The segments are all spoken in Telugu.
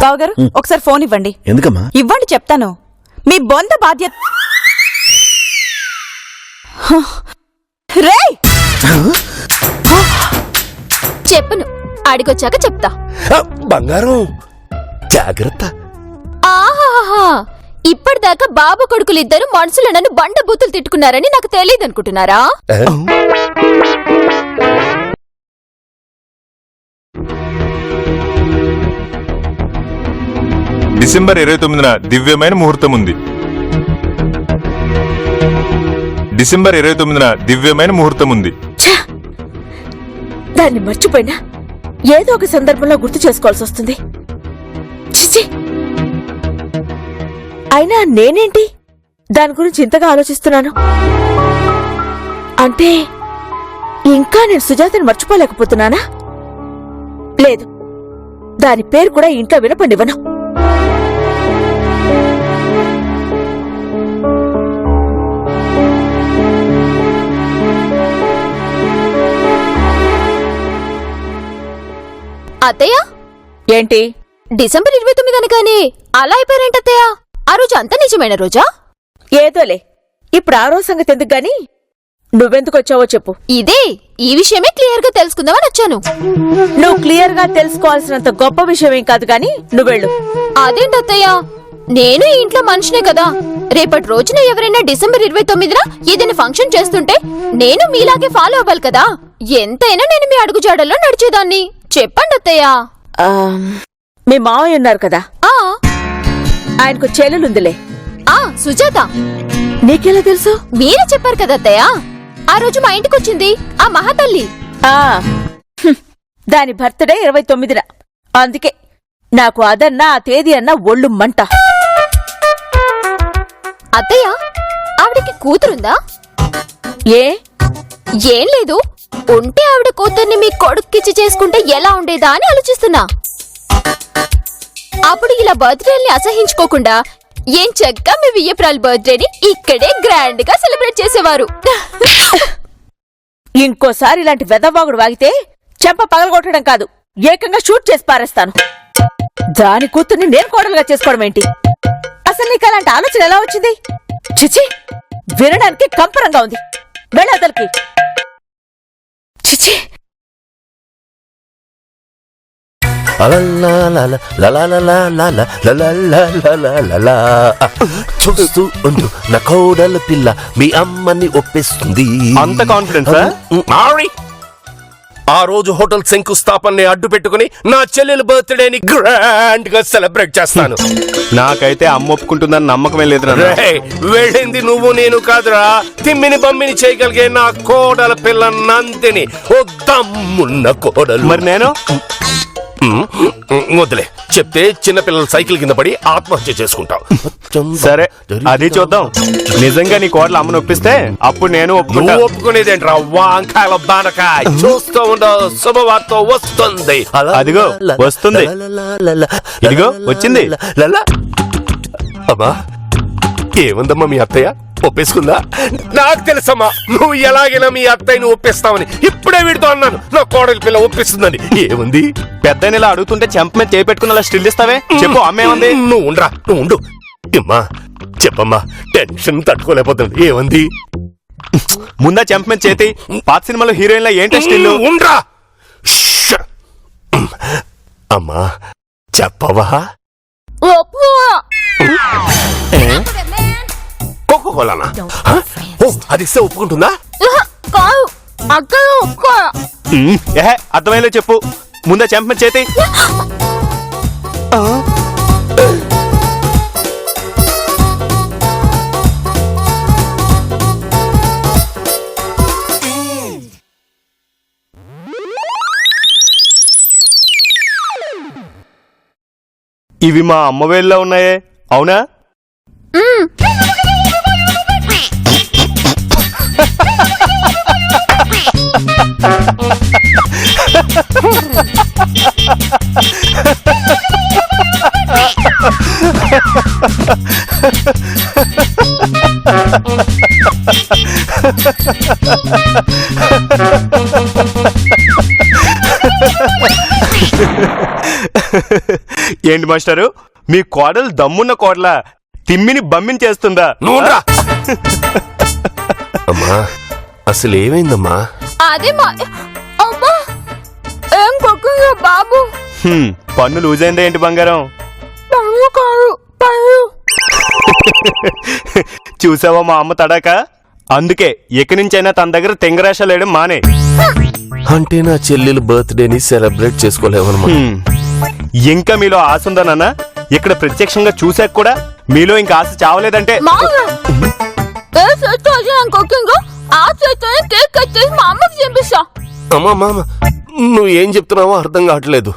బావగారు ఒకసారి ఫోన్ ఇవ్వండి. ఎందుకమ్మా? ఇవ్వండి చెప్తాను. మీ బొంద బాధ్యత. రేయ్ చెప్పను, ఆడికొచ్చాక చెప్తా. బంగారం జాగ్రత్త. ఆహాహా, ఇప్పటిదాకా బాబు కొడుకులిద్దరు మనుషులు నన్ను బండ బూతులు తిట్టుకున్నారని నాకు తెలియదనుకుంటున్నారా? డిసెంబర్ 29న దివ్యమైన ముహూర్తం ఉంది. డిసెంబర్ 29న దివ్యమైన ముహూర్తం ఉంది. దాన్ని మర్చిపోయినా ఏదో ఒక సందర్భంలో గుర్తు చేసుకోవాల్సి వస్తుంది. చిచి, అయినా నేనేంటి దాని గురించి ఇంతగా ఆలోచిస్తున్నాను? అంటే ఇంకా నేను సుజాతని మర్చిపోలేకపోతున్నానా? లేదు, దాని పేరు కూడా ఇంట్లో వినపండివ్వను. అత్తయ్య, ఏంటి డిసెంబర్ 29 అనగానే అలా అయిపోయారేంటత్తయ్య? ఆ రోజు అంత నిజమైన రోజా? ఏదోలే, ఇప్పుడు ఆ రోజు సంగతి ఎందుకు గాని నువ్వెందుకొచ్చావో చెప్పు. ఇదే ఈ విషయమే క్లియర్ గా తెలుసుకుందామని వచ్చాను. నువ్వు క్లియర్ గా తెలుసుకోవాల్సినంత గొప్ప విషయమేం కాదు గాని నువ్వెళ్ళు. అదేంటత్తయ్య, నేను ఈ ఇంట్లో మనిషినే కదా. రేపటి రోజున ఎవరైనా డిసెంబర్ 29న ఏదైనా ఫంక్షన్ చేస్తుంటే నేను మీలాగే ఫాలో అవ్వాలి కదా. ఎంతైనా నేను మీ అడుగుజాడల్లో నడిచేదాన్ని. చెప్పండి అత్తయ్య. మీ మావయ్య ఉన్నారు కదా, ఆ ఆయనకు చెల్లెలుందిలే. సుజాత. నీకెలా తెలుసు? మీరే చెప్పారు కదా అత్తయ్య, ఆ రోజు మా ఇంటికొచ్చింది ఆ మహాతల్లి. దాని బర్త్డే 29న. అందుకే నాకు అదన్నా ఆ తేదీ అన్నా ఒళ్ళు మంట. అత్తయ్య, ఆవిడకి కూతురుందా? ఏం లేదు, ఉంటే ఆవిడ కూతుర్ని మీ కొడుక్కిచ్చి చేసుకుంటే ఎలా ఉండేదా అని ఆలోచిస్తున్నా. అప్పుడు ఇలా బర్త్డేని అసహించుకోకుండా ఏం చక్కగా మీ వియ్యప్రాల్ బర్త్డేని ఇక్కడే గ్రాండ్ గా సెలబ్రేట్ చేసేవారు. ఇంకోసారి ఇలాంటి వెదవాగుడు వాగితే చెంప పగలగొట్టడం కాదు, ఏకంగా షూట్ చేసి పారేస్తాను. దాని కూతుర్ని నేను కోడలుగా చేసుకోవడం ఏంటి? అసలు నీకు అలాంటి ఆలోచన ఎలా వచ్చింది? చిచి, వినడానికి కంపరంగా ఉంది. వెళ్ళదలకి. చిచి, చూస్తూ ఉండు, నా కోడలు పిల్ల మీ అమ్మని ఒప్పిస్తుంది. అంత కాన్ఫిడెన్స్? ఆ రోజు హోటల్ శంకుస్థాపనని అడ్డు పెట్టుకుని నా చెల్లెలు బర్త్డేని గ్రాండ్ గా సెలబ్రేట్ చేస్తాను. నాకైతే అమ్మ ఒప్పుకుంటుందని నమ్మకమే లేదు. వెళ్ళింది నువ్వు నేను కాదురా, తిమ్మిని బమ్మిని చేయగలిగే నా కోడల పిల్ల నందిని. ఓ దమ్మున్న కోడలు. మరి నేను వదిలే, చెప్తే చిన్నపిల్లల సైకిల్ కింద పడి ఆత్మహత్య చేసుకుంటావు. సరే, అది చూద్దాం. నిజంగా నీ కోడలు అమ్మను ఒప్పిస్తే అప్పుడు నేను ఒప్పుకునేదేంట్రా వంకాయల బానకాయ. చూస్తూ ఉండవు, శుభవార్త వస్తుంది. అదిగో వస్తుంది, ఇదిగో వచ్చింది. అమ్మా, ఏముందమ్మా మీ అత్తయ్య ఒప్పేసుకుందా? నాకు తెలుసమ్మా, నువ్వు ఎలాగైనా మీ అత్తయ్యని ఒప్పిస్తావని. ఇప్పుడే వీడితో అన్నాను నా కోడలి పిల్ల ఒప్పిస్తుందని. ఏముంది? పెద్ద ఇలా అడుగుతుంటే చెంప మీద చేపెట్టుకుని స్టిల్ ఇస్తావే? చెప్పు, అమ్మేముంది? నువ్వు ఉండరా, నువ్వు ఉండు. అమ్మా చెప్పమ్మా, టెన్షన్ తట్టుకోలేకపోతుంది. ఏముంది? ముందా చెంప మీద చేతి. పాత సినిమాలో హీరోయిన్లా ఏంటి స్టిల్? ఉండరా. అమ్మా చెప్పవా? కోకోకోలానా? అది ఇస్తే ఒప్పుకుంటుందా? అర్థమయ్యేలా చెప్పు. ముందా చెంప మీద చేతి. ఇవి మా అమ్మ వేళ్ళలో ఉన్నాయే, అవునా? ఏంటి మాస్టారు, మీ కోడలు దమ్మున్న కోడల తిమ్మిని బమ్మిని చేస్తుందా? నువ్వురా అమ్మా, అసలు ఏమైందమ్మా? అదే మా అమ్మా ఏం కొక్కుగా బాబు. పన్ను లూజ్ అయిందా ఏంటి బంగారం? పన్ను కాదు పన్ను. చూసావా మా అమ్మ తడాక? అందుకే ఇక నుంచైనా తన దగ్గర తెంగరాశాలు వేయడం మానే. అంటే నా చెల్లెలు బర్త్డేని సెలబ్రేట్ చేసుకోలేవన్నమా? ఇంకా మీలో ఆశ ఉందా నాన్న? ఇక్కడ ప్రత్యక్షంగా చూసాక కూడా మీలో ఇంకా ఆశ చావలేదంటే ఏ చేస్తూ కొక్కింగో ఆ చేస్తూనే కేక్ కట్ చేసి మా అమ్మకి తినిపిస్తా. అమ్మా మామ, నువ్వేం చెప్తున్నావో అర్థం కావట్లేదు.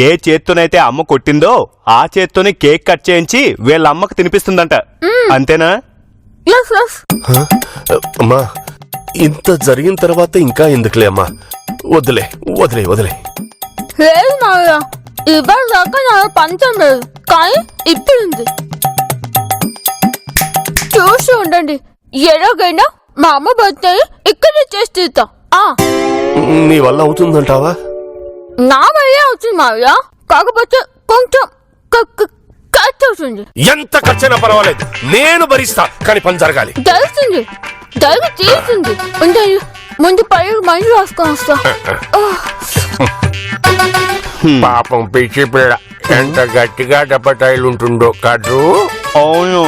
ఏ చేత్తోనైతే అమ్మ కొట్టిందో ఆ చేత్తోనే కేక్ కట్ చేయించి వీళ్ళ అమ్మకు తినిపిస్తుందంట. అంతేనా? అమ్మా, ఇంత జరిగిన తర్వాత ఇంకా ఎందుకులే అమ్మా, వదిలే వదిలే వదిలే. లేదు మావయ్య, ఇవాళ దాకా నా పంచం లేదు, కానీ ఇప్పుడుంది. చూస్తూ ఉండండి, ఎలాగైనా మా అమ్మ బర్త్డే ఇక్కడే చేసి తీరుతా. నీ వల్ల అవుతుందంటావా? నా వల్లే అవుతుంది మావయ్య, కాకపోతే కొంచెం ఖర్చు అవుతుంది. ఎంత ఖర్చైనా పర్వాలేదు, నేను భరిస్తా, కానీ పని జరగాలి. తెలుస్తుంది, జరిగి తీరుతుంది. ఉంటుంది, ముందు పైరు మందు రాసుకొని వస్తా. పాపం పిచ్చి పిల్ల ఎంత గట్టిగా దెబ్బతాయిలు ఉంటుందో కాదు. అవును.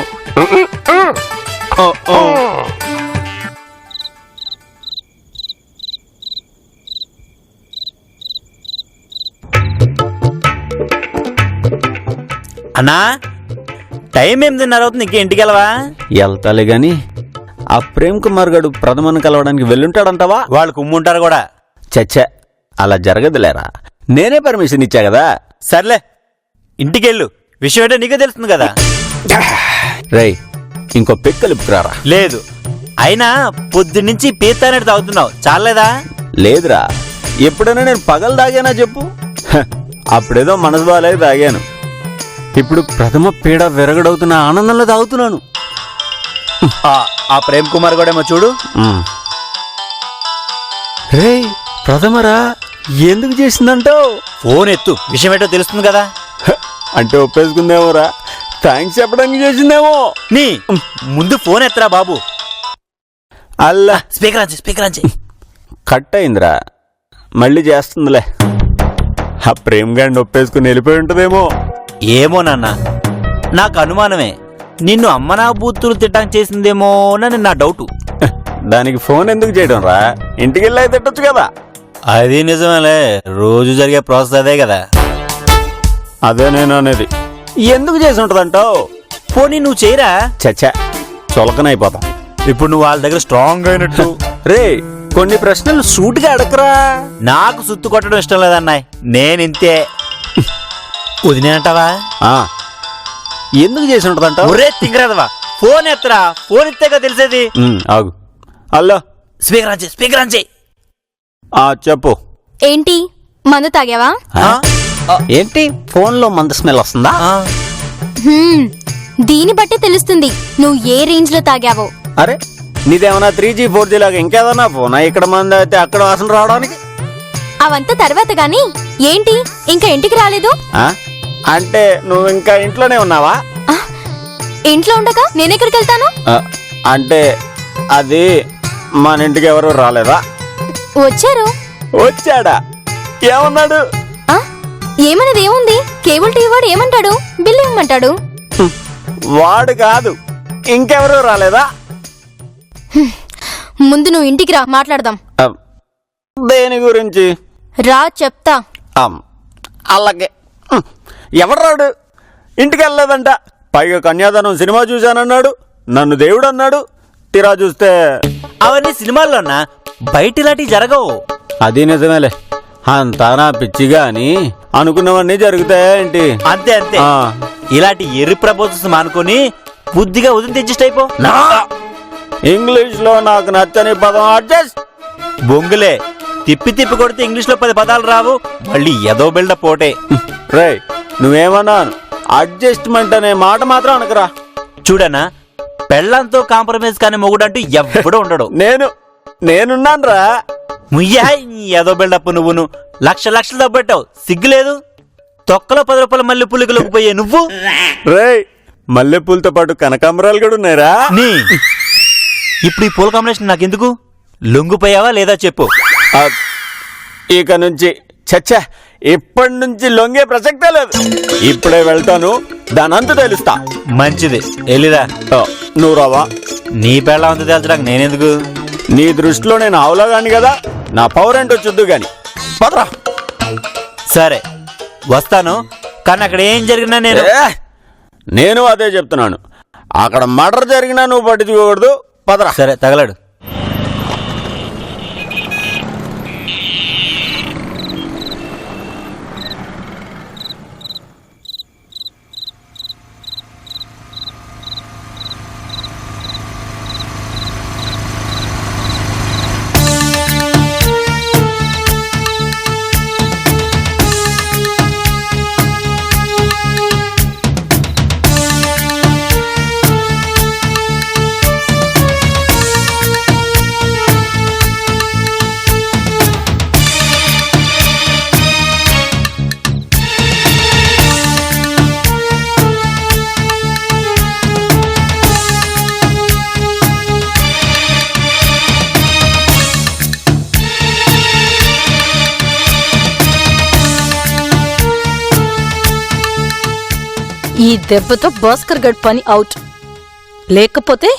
అన్నా, టైం 8:30 అవుతుంది, ఇంకే ఇంటికి వెళ్ళవా? వెళ్తాలే గాని ఆ ప్రేమ్ కుమార్ గడు ప్రథమను కలవడానికి వెళ్ళుంటాడంటావా? వాళ్ళు కుమ్ముంటారు కూడా. చచ్చా, అలా జరగదులేరా. నేనే పర్మిషన్ ఇచ్చా కదా. సర్లే, ఇంటికెళ్ళు, విషయం ఏంటో నీకే తెలుస్తుంది కదా. రేయ్, ఇంకో పెక్కలిపుకురారా. లేదు, అయినా పొద్దున్నుంచి పీతానట్టు తాగుతున్నావు, చాలేదా? లేదురా, ఎప్పుడైనా నేను పగలు తాగానా చెప్పు? అప్పుడేదో మనసు బాగాలేక తాగాను. ఇప్పుడు ప్రథమ పీడ విరగడవుతున్న ఆనందంలో తాగుతున్నాను. ఆ ప్రేమ్ కుమార్ కూడా ఏమో చూడు. రేయ్, ప్రథమరా ఎందుకు చేసిందంటావు? ఫోన్ ఎత్తు, విషయం ఏంటో తెలుస్తుంది కదా. అంటే ఒప్పేసుకుందేమోరా, థ్యాంక్స్ చెప్పడానికి చేసిందేమో. నీ ముందు ఫోన్ ఎత్తరా బాబు. అల్లా, స్పీకర్ అంచి. కట్ అయిందిరా, మళ్ళీ చేస్తుందిలే. ఆ ప్రేమ్ గాడిని ఒప్పేసుకుని వెళ్ళిపోయి ఉంటుందేమో. ఏమో నాన్న, నాకు అనుమానమే. నిన్ను అమ్మనా బూతులు తిట్టం చేసిందేమోనని నా డౌటు. దానికి ఫోన్ ఎందుకు చేయడం రా, ఇంటికి వెళ్ళి తిట్టొచ్చు కదా. అది నిజమేలే, రోజు జరిగే ప్రాసెస్ అదే కదా. అదే నేను అనేది. ఎందుకు చేసి ఉంటదంటావు? పోనీ నువ్వు చేయరా. చచ్చా, చులకనైపోతాం. ఇప్పుడు నువ్వు వాళ్ళ దగ్గర స్ట్రాంగ్ అయినట్టు. రే, కొన్ని ప్రశ్నలు సూటిగా అడగరా. నాకు సుత్తు కొట్టడం ఇష్టం లేదన్నాయ్, నేనింతే. వదిలేనంటావా? ఎందుకు చేసి ఉంటదంటావు? ఒరే తింగరాదవా, ఫోన్ ఎత్తరా, ఫోన్ ఇస్తేగా తెలిసేది. ఆగు. హలో, స్పీకర్ ఆన్ చేయి. చెప్పు. ఏంటి, మందు తాగావా? ఏంటి ఫోన్ లో మంద స్మెల్ వస్తుందా? దీన్ని బట్టి తెలుస్తుంది నువ్వు ఏ రేంజ్ లో తాగావో. అరే, నీదేమన్నా 3G 4G లాగా ఇంకేదన్నా ఫోనా ఇక్కడ మంది అయితే అక్కడ వాసన రావడానికి? అవంతా తర్వాత గాని ఏంటి ఇంకా ఇంటికి రాలేదు? అంటే నువ్వు ఇంకా ఇంట్లోనే ఉన్నావా? ఇంట్లో ఉండగా నేనెక్కడికి వెళ్తాను? అంటే అది మన ఇంటికి ఎవరు రాలేదా? వచ్చారు. వచ్చాడా? ఏమన్నాడు? ఏమన్నది ఏముంది, కేబుల్ టీవీ వాడు ఏమంటాడు, బిల్లు ఇవ్వమంటాడు. వాడు కాదు, ఇంకెవరు రాలేదా? ముందు నువ్వు ఇంటికి రా, మాట్లాడదాం. దేని గురించి రా చెప్తా. అలాగే. ఎవడు రాడు? ఇంటికి వెళ్ళలేదంట, పైగా కన్యాదానం సినిమా చూశానన్నాడు, నన్ను దేవుడు అన్నాడు. తీరా చూస్తే అవన్నీ సినిమాల్లోనా, బయట ఇలాంటివి జరగవు. అది నిజమేలే, అంతా నా పిచ్చిగా అని అనుకున్నవన్నీ జరుగుతాయేంటి? అంతే అంతే. ఇలాంటి ఎర్రి ప్రపోజల్స్ మానుకొని బుద్ధిగా వదిలి అడ్జస్ట్ అయిపో. ఇంగ్లీష్ లో నాకు నచ్చని పదం అడ్జస్ట్. బొంగులే, తిప్పి తిప్పి కొడితే ఇంగ్లీష్ లో 10 పదాలు రావు, మళ్ళీ ఏదో బిల్డప్ పోటే. రే, నువ్వేమన్నాను, అడ్జస్ట్మెంట్ అనే మాట మాత్రం అనకరా. చూడనా, పెళ్ళంతో కాంప్రమైజ్ కానీ మొగుడంటూ ఎవ్వడూ ఉండడు. నేనున్నాను రా. ముయ్యా, ఏదో బిల్డప్. నువ్వును లక్షలు డబ్బు పెట్టావు, సిగ్గులేదు. తొక్కలో 10 రూపాయల మల్లె పులికలకు పోయే నువ్వు రేయ్ మల్లెపూలతో పాటు కనకాంబరాలు కూడా ఉన్నాయిరా. నీ ఇప్పుడు ఈ పూల కాంబినేషన్ నాకెందుకు? లొంగిపోయావా లేదా చెప్పు. ఆ, ఇక నుంచి చచ్చా ఇప్పటి నుంచి లొంగే ప్రసక్తే లేదు. ఇప్పుడే వెళ్తాను, దానంత తెలుస్తా. మంచిది, వెళ్ళిరా. ఆ, నువ్వు రావా? నీ పెళ్ళ అంత తేల్చడానికి నేనెందుకు? నీ దృష్టిలో నేను ఆవులాగాని కదా, నా పవర్ ఏంటో చూద్దు గాని పదరా. సరే వస్తాను, కానీ అక్కడ ఏం జరిగినా నేను అదే చెప్తున్నాను. అక్కడ మర్డర్ జరిగినా నువ్వు పట్టించుకోకూడదు. పదరా. సరే తగలడు. ఈ దెబ్బతో భాస్కర్ గడ్ పని అవుట్. లేకపోతే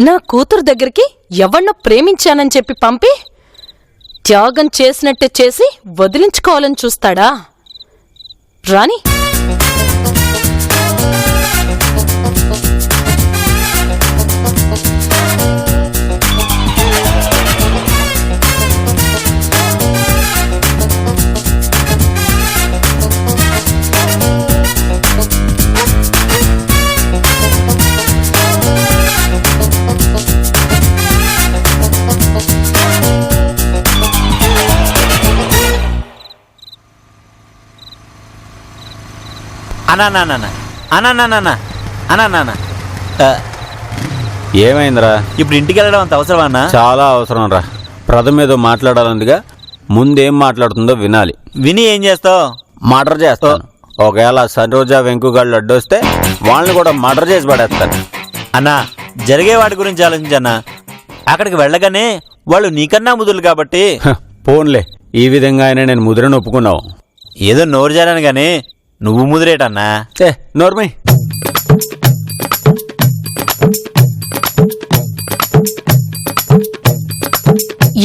నా కూతురు దగ్గరికి ఎవన్నో ప్రేమించానని చెప్పి పంపి త్యాగం చేసినట్టే చేసి వదిలించుకోవాలని చూస్తాడా? రాని. అన్నా ఏమైందిరా? ఇప్పుడు ఇంటికి వెళ్ళడం అంత అవసరమా అన్నా? చాలా అవసరం రా. ప్రథమ ఏదో మాట్లాడాలందిగా, ముందేం మాట్లాడుతుందో వినాలి. విని ఏం చేస్తావు? మర్డర్ చేస్తాను. ఒకవేళ సరోజా వెంకుగాళ్ళు అడ్డొస్తే వాళ్ళని కూడా మర్డర్ చేసి పడేస్తాను. అన్నా జరిగే వాటి గురించి ఆలోచించన్నా. అక్కడికి వెళ్ళగానే వాళ్ళు నీకన్నా ముదులు కాబట్టి. పోన్లే, ఈ విధంగా అయినా నేను ముద్రను ఒప్పుకున్నావు. ఏదో నోరు జారాను గాని నువ్వు ముదిరేటన్నా. నోర్మై.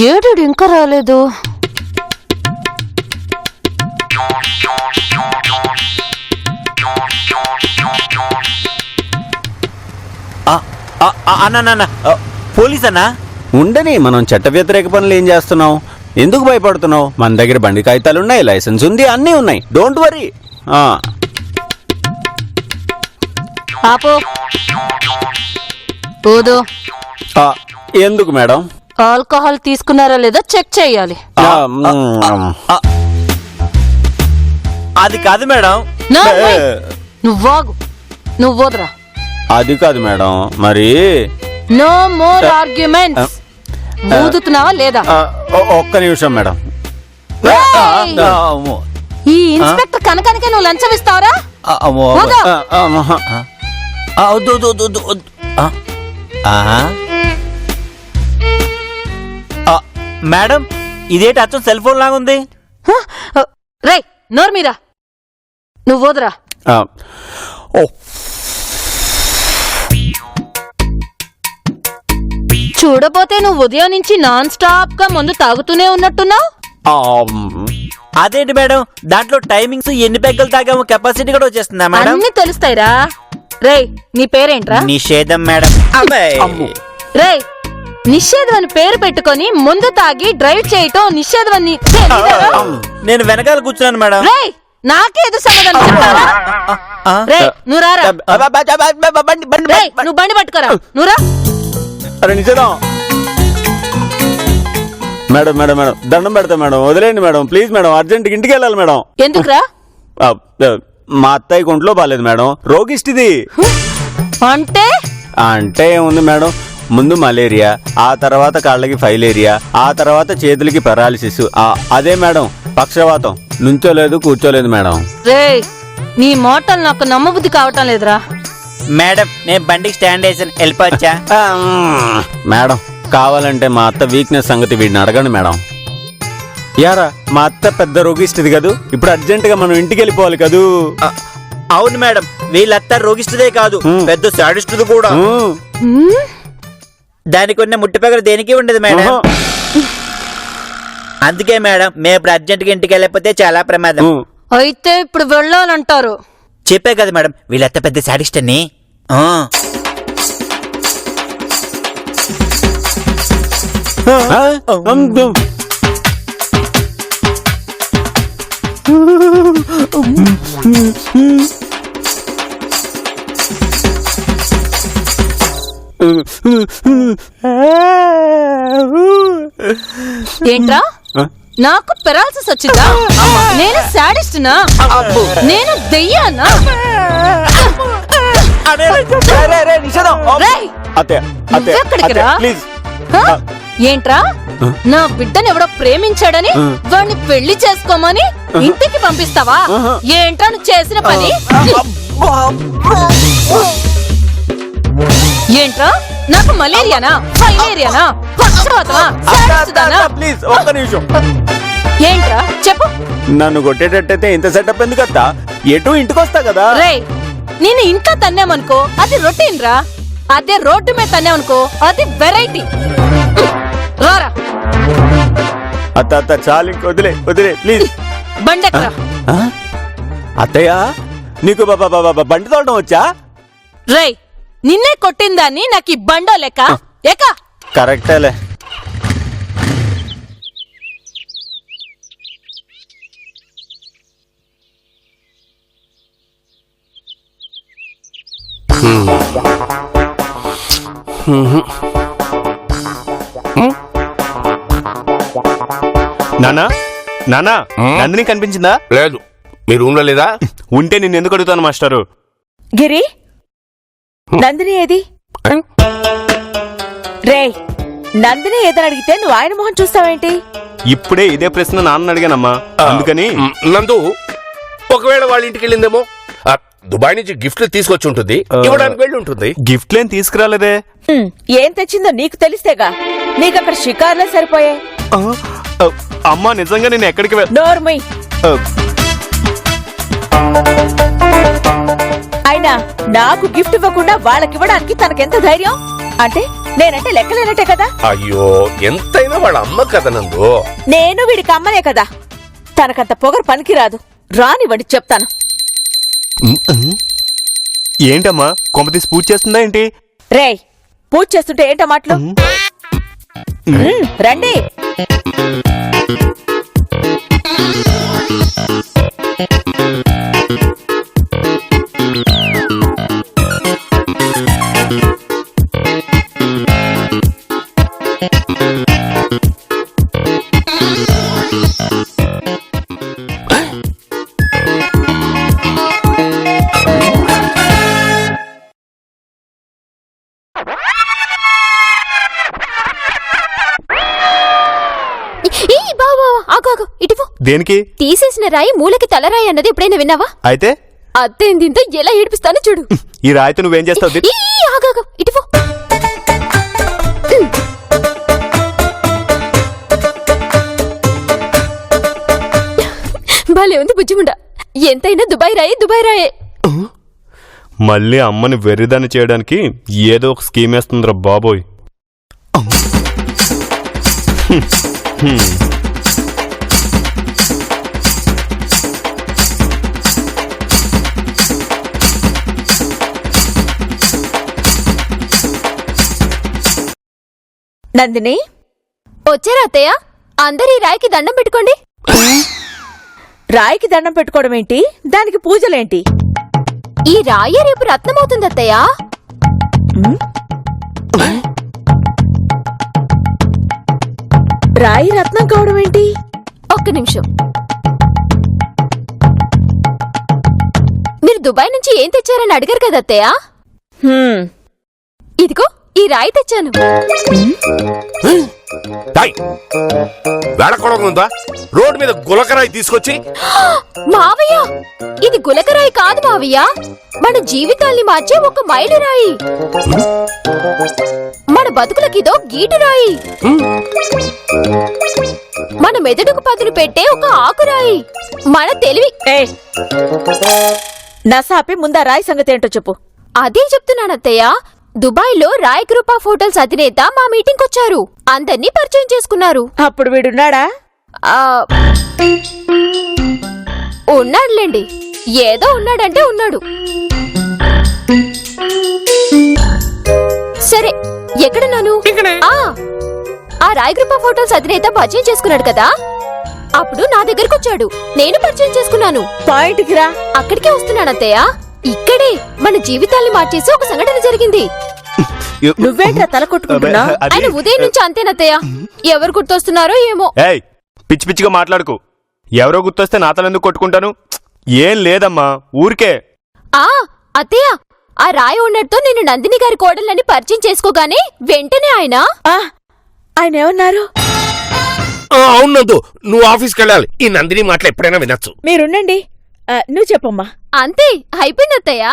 ఏడు ఇంకా రాలేదు. అన్నా పోలీస్ అన్నా. ఉండని, మనం చట్ట వ్యతిరేక పనులు ఏం చేస్తున్నాం? ఎందుకు భయపడుతున్నావు? మన దగ్గర బండి కాగితాలు ఉన్నాయి, లైసెన్స్ ఉంది, అన్నీ ఉన్నాయి. Don't worry. ఆపో. ఊదు. ఎందుకు మేడం? ఆల్కహాల్ తీసుకున్నారా లేదా చెక్ చేయాలి. అది కాదు మేడం. నువ్వాగు. నువ్వు వదరా. అది కాదు మేడం. మరి నో మోర్ ఆర్గ్యుమెంట్స్. ఊదుతున్నావా లేదా? ఒక్క నిమిషం మేడం. ఈ ఇన్స్పెక్టర్ కనకానికే నువ్వు లంచం ఇస్తావరా? మేడం ఇదేంటి అచ్చం సెల్ ఫోన్ లాగా ఉంది? రేయ్ నోరు మీరా. నువ్వు వదరా. చూడబోతే నువ్వు ఉదయం నుంచి నాన్ స్టాప్ గా మందు తాగుతూనే ఉన్నట్టున్నావు. అదేంటి మేడం, దాంట్లో టైమింగ్స్ ఎన్ని పెగ్గలు తాగామో కెపాసిటీ కూడా వచ్చేస్తుందా మేడం? అన్ని తెలుస్తాయిరా. రేయ్ నీ పేరేంట్రా? నిషేధం మేడం. రేయ్ నిషేధం అని పేరు పెట్టుకొని ముందు తాగి డ్రైవ్ చేయటం నిషేధం అని తెలీదా? నేను వెనకాల కూర్చున్నాను మేడం. రేయ్ నాకేదో సమాధానం చెప్తావా? రేయ్ నువ్వు రారా. రేయ్ నువ్వు బండి పట్టుకోరా. నువ్వురా. అరే నిజేదా మేడం? మేడం మేడం దండం పెడతా మేడం, వదిలేండి మేడం ప్లీజ్ మేడం. అర్జెంట్ ఇంటికి వెళ్ళాలి మేడం. ఎందుకురా? మా అత్తయ్య ఒంట్లో బాలేదు మేడం, రోగిష్టిది. అంటే అంటే ఏముంది మేడం, ముందు మలేరియా, ఆ తర్వాత కాళ్ళకి ఫైలేరియా, ఆ తర్వాత చేతులకి పెరాలిసిస్, అదే మేడం పక్షవాతం. నుంచోలేదు కూర్చోలేదు మేడం. రేయ్ నీ మోటలు నాకు నమ్మబుద్ధి కావటం లేదురా. మేడం నేను బండికి స్టాండ్ వేసాను, వెళ్ళిపోవచ్చా? మేడం కావాలంటే మా అత్త వీక్నెస్ సంగతి వీడిని అడగండి మేడం. యారా మా అత్త పెద్ద రోగిస్తుంది కదూ, ఇప్పుడు అర్జెంట్ గా మనం ఇంటికి వెళ్ళిపోవాలి కదూ. అవును మేడం, వీళ్ళంతా రోగిస్తుదే కాదు, పెద్ద సాడిస్తుంది కూడా. దానికి ఉన్న ముట్టిపగలు దేనికి ఉండదు మేడం. అందుకే మేడం మేము ఇప్పుడు అర్జెంట్ గా ఇంటికి వెళ్ళకపోతే చాలా ప్రమాదం. అయితే ఇప్పుడు వెళ్ళాలంటారు. చెప్పే కదా మేడం, వీళ్ళంతా పెద్ద సాడిస్ట్ అని. ఏంట్రా నాకు పెరాల్సిస్ వచ్చిందా? నేను సాడిస్ట్నా? నేను దెయ్యానా? రేయ్, నువ్వెక్కడికి రా? హ? ఏంట్రా నా బిడ్డని ఎవడో ప్రేమించాడని వాడిని పెళ్లి చేసుకోమని ఇంటికి పంపిస్తావా? ఏంట్రా నువ్వు చేసిన పని? ఏంట్రా నాకు మలేరియానా, ఫైలేరియానా, పక్షవాతమా, సాడిస్టుదానా? ప్లీజ్ ఒక్క నిమిషం. ఏంట్రా చెప్పు. నన్ను కొట్టేటట్టయితే ఇంత సెటప్ ఎందుకు అత్తా? ఎటు ఇంటికి వస్తా కదా. రేయ్ నేను ఇంట్లో తన్నామనుకో అది రొటీన్ రా, అదే రోడ్డు మీద తన్నామనుకో అది వెరైటీ. రారా. అత్త అత్త చాలు, ఇంక వదిలే వదిలే ప్లీజ్. బండెక్కరా. అత్తయ్య నీకు బండి తోడడం వచ్చా? రేయ్ నిన్నే కొట్టిందాన్ని నాకు ఈ బండో లెక్క ఏక. కరెక్టేలే. నానా నానా నందిని కనిపించిందా? లేదు. మీ రూమ్ లో లేదా? ఉంటే నిన్ను ఎందుకు అడుగుతాను మాస్టరు? గిరి నందిని ఏది? రేయ్ నందిని ఏదని అడిగితే నువ్వు ఆయన మొహం చూస్తావేంటి? ఇప్పుడే ఇదే ప్రశ్న నాన్న అడిగానమ్మా, అందుకని. నందు ఒకవేళ వాళ్ళ ఇంటికి వెళ్ళిందేమో. దుబాయ్ నుంచి గిఫ్ట్లు తీసుకొచ్చి ఉంటుంది, ఇవ్వడానికి వెళ్ళి ఉంటుంది. గిఫ్ట్లేం తీసుకురాలేదే. ఏం తెచ్చిందో నీకు తెలిస్తేగా. నీకక్కడ షికార్లే సరిపోయాయి. అమ్మా నిజంగా నేను ఎక్కడికి నోర్మయ్. అయినా నాకు గిఫ్ట్ ఇవ్వకుండా వాళ్ళకివ్వడానికి తనకెంత ధైర్యం? అంటే నేనంటే లెక్కలేనట్టే కదా. అయ్యో ఎంతైనా వాళ్ళ అమ్మ కదా నందు. నేను వీడికి అమ్మనే కదా. తనకంత పొగరు పనికిరాదు. రానివ్వండి చెప్తాను. ఏంటమ్మా కొంపతీసి పూజ చేస్తుందా ఏంటి? రేయ్ పూజ చేస్తుంటే ఏంటో మాటలు? రండి. దేనికి? తీసేసిన రాయి మూలకి తలరాయి అన్నది ఎప్పుడైనా విన్నావా? అయితే అత్తేం దీంతో ఎలా ఏడిపిస్తానో చూడు. ఈ రాయితో నువ్వేం చేస్తావు? ఆగాగు ఇటువో. భలే ఉంది బుజ్జిముండ. ఎంతైనా దుబాయ్ రాయే దుబాయ్ రాయే. మళ్ళీ అమ్మని వెర్రిదాన్ని చేయడానికి ఏదో ఒక స్కీమ్ వేస్తుందిరా బాబోయ్. నందిని వచ్చారా అత్తయ్య? అందరు ఈ రాయికి దండం పెట్టుకోండి. రాయికి దండం పెట్టుకోవడం ఏంటి? దానికి పూజలేంటి? ఈ రాయి రేపు రత్నమవుతుంది అత్తయ్య. రాయి రత్నం కావడం ఏంటి? ఒక్క నిమిషం. మీరు దుబాయ్ నుంచి ఏం తెచ్చారని అడిగారు కదా అత్తయ్య. ఇదిగో ఈ రాయి తెచ్చాను. వేడకొడకుందా రోడ్డు మీద గులకరాయి తీసుకొచ్చి మావయ్య, ఇది గులకరాయి కాదు మావయ్య, మన జీవితాల్ని మార్చే ఒక మైలురాయి. మన బతుకులకిదో గీటురాయి. మన మెదడుకు పదును పెట్టే ఒక ఆకురాయి. మన తెలివి. నసాపి ముందా రాయి సంగతి ఏంటో చెప్పు. అదే చెప్తున్నానత్తయ్య. దుబాయ్ లో రాయ్ గ్రూప్ ఆఫ్ హోటల్స్ అధినేత మా మీటింగ్ వచ్చారు. అందర్నీ పరిచయం చేసుకున్నారు. అప్పుడు వీడున్నాడా? ఆ, ఉన్నాడులేండి. ఏదో ఉన్నాడంటే ఉన్నాడు. సరే, ఎక్కడున్నాను? ఆ రాయ్ గ్రూప్ ఆఫ్ హోటల్స్ అధినేత పరిచయం చేసుకున్నాడు కదా, అప్పుడు నా దగ్గరకు వచ్చాడు. నేను పరిచయం చేసుకున్నాను. పాయింట్కి రా. అక్కడికే వస్తున్నానత్తయ్య. ఇక్కడే మన జీవితాల్ని మార్చేసి ఒక సంఘటన జరిగింది. నువ్వేంట్రా తల కొట్టుకుంటున్నా? ఆయన ఉదయం నుంచి అంతేనత్తయ్య. ఎవరు గుర్తొస్తున్నారో ఏమో. ఏయ్, పిచ్చి పిచ్చిగా మాట్లాడుకు. ఎవరో గుర్తొస్తే నా తలెందుకు కొట్టుకుంటాను? ఏం లేదమ్మా, ఊరికే. ఆ అత్తయ్య, ఆ రాయి ఉన్నట్టు నేను నందిని గారి కోడళ్ళని పరిచయం చేసుకోగానే వెంటనే ఆయన ఆయన ఏమన్నారు? అవునందు, నువ్వు ఆఫీస్కి వెళ్ళాలి. ఈ నందిని మాటలు ఎప్పుడైనా వినొచ్చు. మీరుండండి. నువ్వు చెప్పమ్మా. అంతే, అయిపోయింది అత్తయ్య.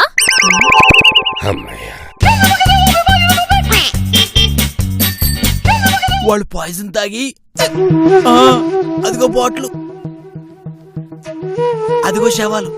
వాళ్ళు పాయిజన్ తాగి అదిగో బాట్లు, అదిగో శవాలు.